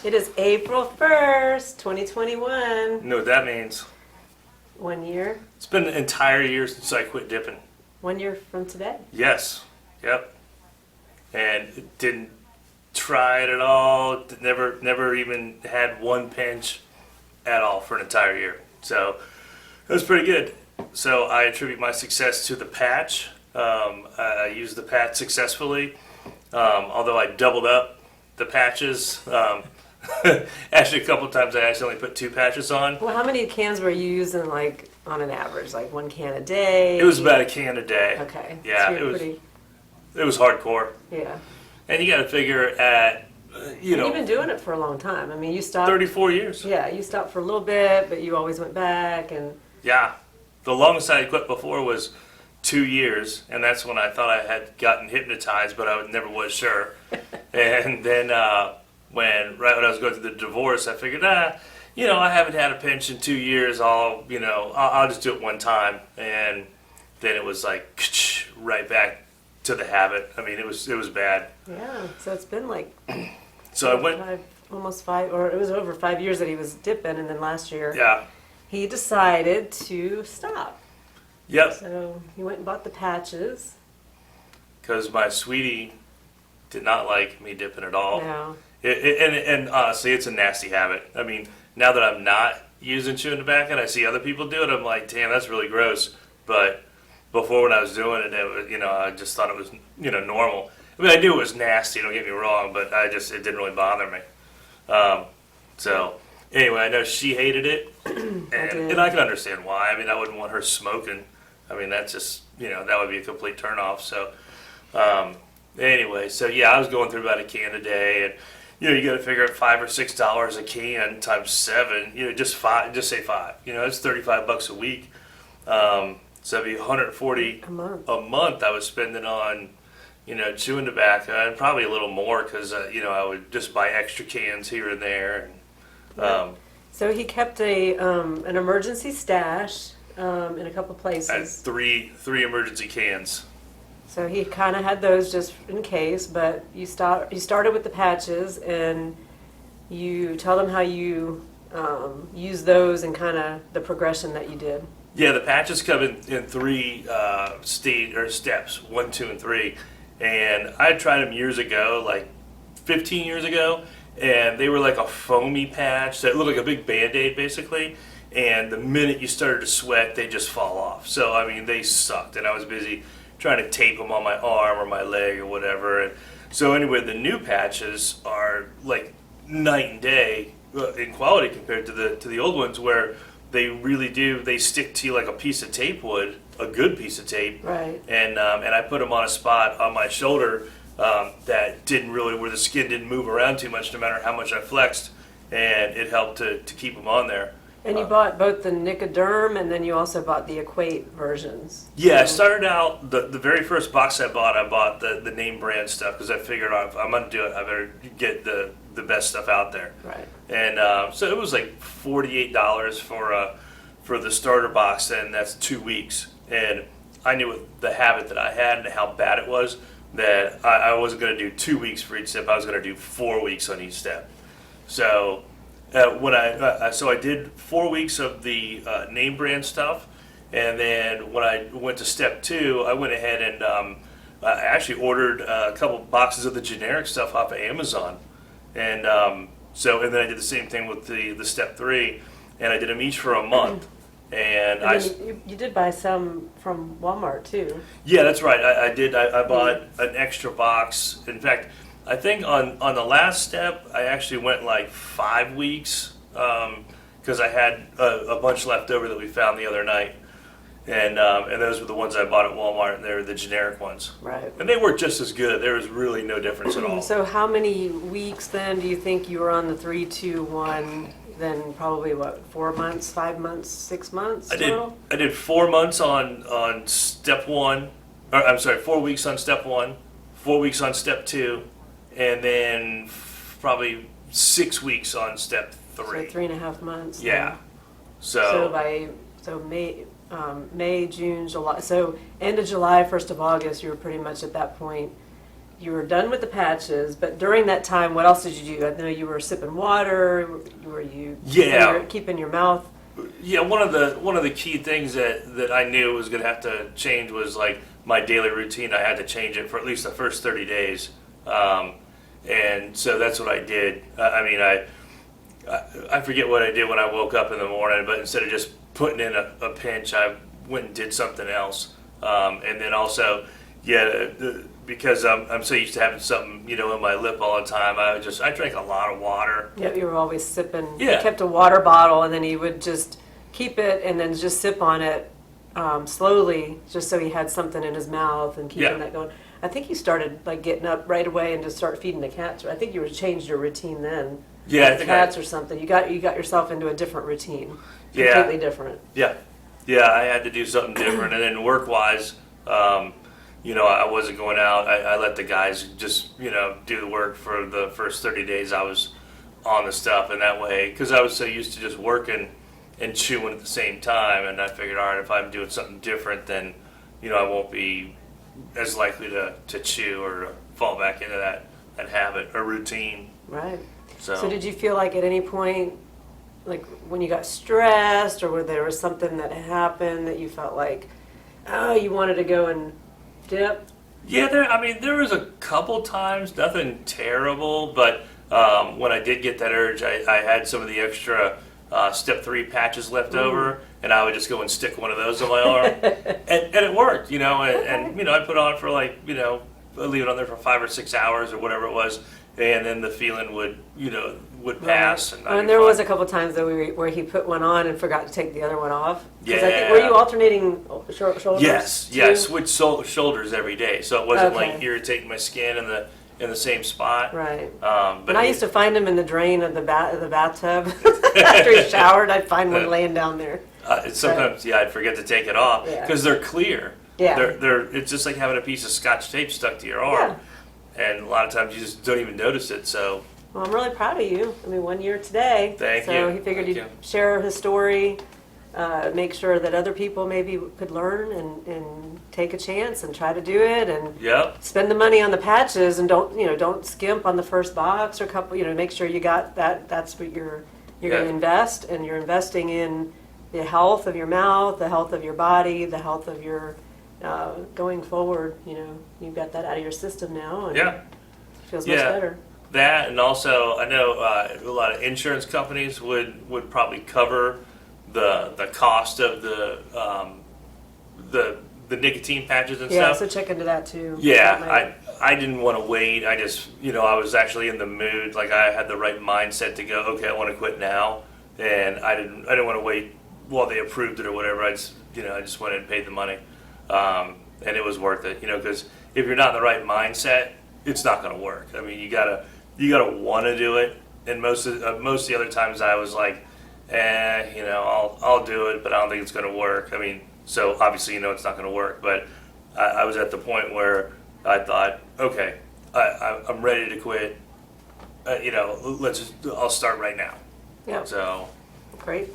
It is April 1st, 2021. You know what that means? 1 year. It's been an entire year since I quit dipping. 1 year from today. Yes. Yep. And didn't try it at all. Never even had one pinch at all for an entire year. So it was pretty good. So I attribute my success to the patch. I used the patch successfully. Although I doubled up the patches. Actually, a couple times I accidentally put 2 patches on. Well, how many cans were you using, like, on an average? Like 1 can a day? It was about a can a day. Okay. Yeah, So it you're was. pretty, It was hardcore. yeah. And you got to figure at You've been doing it for a long time. I mean, you stopped. 34 years. Yeah, you stopped for a little bit, but you always went back, and Yeah, the longest I had quit before was 2 years, and that's when I thought I had gotten hypnotized, but I never was sure. And then right when I was going through the divorce, I figured, I haven't had a pinch in 2 years. I'll just do it one time, and then it was like right back to the habit. I mean, it was bad. yeah. So it's been like So I went. almost 5, or it was over 5 years that he was dipping, and then last year Yeah. he decided to stop. Yep. So he went and bought the patches. Because my sweetie did not like me dipping at all. No. And honestly, it's a nasty habit. I mean, now that I'm not using chewing tobacco and I see other people do it, I'm like, damn, that's really gross. But before, when I was doing it, I just thought it was, normal. I mean, I knew it was nasty, don't get me wrong, but it didn't really bother me. So anyway, I know she hated it, and I can understand why. I mean, I wouldn't want her smoking. I mean, that's just, that would be a complete turnoff. So anyway, so yeah, I was going through about a can a day, and you got to figure out $5 or $6 a can times 7. Just say 5. It's $35 a week. So it'd be $140 a month I was spending on, chewing tobacco, and probably a little more because I would just buy extra cans here and there. And, So he kept an emergency stash in a couple places. I had three emergency cans. So he kind of had those just in case, but you started with the patches, and you tell them how you use those and kind of the progression that you did. Yeah, the patches come in 3 steps, 1, 2, and 3. And I tried them years ago, like 15 years ago, and they were like a foamy patch that looked like a big Band-Aid basically. And the minute you started to sweat, they just fall off. So I mean, they sucked, and I was busy trying to tape them on my arm or my leg or whatever. And so anyway, the new patches are like night and day in quality compared to the old ones, where they really do. They stick to you like a piece of tape would, a good piece of tape. Right. And I put them on a spot on my shoulder that didn't really, where the skin didn't move around too much, no matter how much I flexed, and it helped to keep them on there. And you bought both the Nicoderm, and then you also bought the Equate versions. Yeah, I started out, the very first box I bought the name brand stuff, because I figured if I'm going to do it, I better get the best stuff out there. Right. And so it was like $48 for the starter box, and that's 2 weeks. And I knew with the habit that I had and how bad it was, that I wasn't going to do 2 weeks for each step. I was going to do 4 weeks on each step. So so I did 4 weeks of the name brand stuff, and then when I went to step 2, I went ahead and I actually ordered a couple boxes of the generic stuff off of Amazon, and then I did the same thing with the step 3, and I did them each for a month. And you did buy some from Walmart too. Yeah, that's right. I did. I bought an extra box. In fact, I think on the last step, I actually went like 5 weeks because I had a bunch left over that we found the other night, and those were the ones I bought at Walmart, and they were the generic ones. Right. And they worked just as good. There was really no difference at all. So how many weeks then do you think you were on the 3, 2, 1? Then probably 4 months, 5 months, 6 months total? I did 4 months on step 1. Or, I'm sorry, 4 weeks on step 1, 4 weeks on step 2, and then probably 6 weeks on step 3. So 3.5 months. Yeah. Then. So May, June, July. So end of July, 1st of August, you were pretty much at that point you were done with the patches, but during that time, what else did you do? I know you were sipping water. Were you keeping your mouth? Yeah, one of the key things that I knew was going to have to change was like my daily routine. I had to change it for at least the first 30 days, and so that's what I did. I forget what I did when I woke up in the morning, but instead of just putting in a pinch, I went and did something else, and then also, because I'm so used to having something, in my lip all the time, I drank a lot of water. Yeah, you were always sipping. Yeah. He kept a water bottle, and then he would just keep it and then just sip on it slowly, just so he had something in his mouth and keeping that going. I think you started like getting up right away and just start feeding the cats. I think you changed your routine then. Yeah, I think cats or something. You got yourself into a different routine. Yeah. Completely different. Yeah, I had to do something different, and then work-wise, I wasn't going out. I let the guys just, do the work for the first 30 days I was on the stuff, and that way, because I was so used to just working and chewing at the same time, and I figured, all right, if I'm doing something different, then, I won't be as likely to chew or to fall back into that habit or routine. Right. So So did you feel like at any point, like when you got stressed or where there was something that happened that you felt like, oh, you wanted to go and dip? Yeah, there was a couple times, nothing terrible, but when I did get that urge, I had some of the extra step 3 patches left over, and I would just go and stick one of those on my arm, and it worked, and I put on for like, I'd leave it on there for 5 or 6 hours or whatever it was, and then the feeling would pass. Right. And there was a couple times that where he put one on and forgot to take the other one off. 'Cause Yeah. I think, were you alternating shoulders? Yes, too? switch shoulders every day, so it wasn't Okay. like irritating my skin in the same spot. Right. But And I used to find him in the drain of the bathtub after he showered. I'd find one laying down there. Sometimes, I'd forget to take it off Yeah. because they're clear. Yeah. It's just like having a piece of Scotch tape stuck to your arm, and a lot of times you just don't even notice it. So, Well, I'm really proud of you. 1 year today. Thank so you. he figured Thank he'd you. share his story, make sure that other people maybe could learn and take a chance and try to do it and yep, spend the money on the patches and don't skimp on the first box or couple. Make sure you got that. That's what you're going to invest, and you're investing in the health of your mouth, the health of your body, the health of your going forward. You've got that out of your system now, and it feels much better. That, and also I know a lot of insurance companies would probably cover the cost of the nicotine patches and Yeah, stuff. so check into that too. Yeah, That might- I didn't want to wait. I just, I was actually in the mood. Like I had the right mindset to go, okay, I want to quit now, and I didn't want to wait while they approved it or whatever. I just went and paid the money, and it was worth it. Because if you're not in the right mindset, it's not going to work. I mean, you gotta want to do it. And most of the other times I was like, I'll do it, but I don't think it's going to work. I mean, so obviously it's not going to work. But I was at the point where I thought, okay, I'm ready to quit. I'll start right now. Yeah. So Great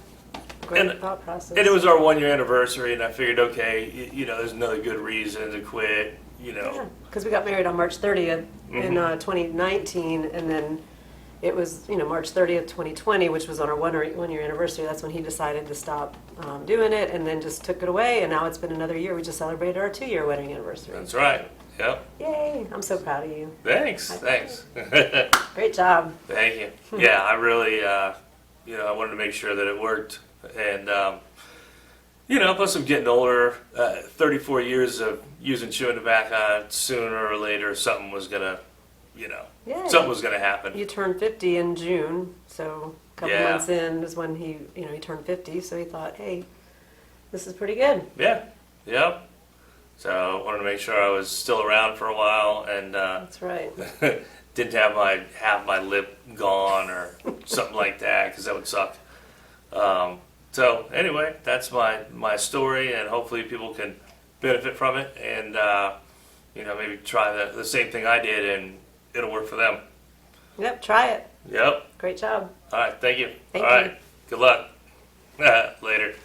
And- thought process. and it was our 1 year anniversary, and I figured, okay, there's another good reason to quit. Yeah, because we got married on March 30th in 2019, and then it was March 30th, 2020, which was on our 1 year anniversary. That's when he decided to stop doing it, and then just took it away. And now it's been another year. We just celebrated our 2-year wedding anniversary. That's right. Yep. Yay! I'm so proud of you. Thanks. Great job. Thank you. Yeah, I really, I wanted to make sure that it worked, and plus I'm getting older. 34 years of using chewing tobacco. Sooner or later, something was gonna, Yeah. something was gonna happen. You turned 50 in June, so a couple Yeah. months in is when he turned 50. So he thought, hey, this is pretty good. Yeah. Yep. So I wanted to make sure I was still around for a while, and That's right. didn't have my lip gone or something like that, because that would suck. So anyway, that's my story, and hopefully people can benefit from it, and maybe try the same thing I did, and it'll work for them. Yep, try it. Yep. Great job. All right. Thank you. Thank All right. you. Good luck. Later.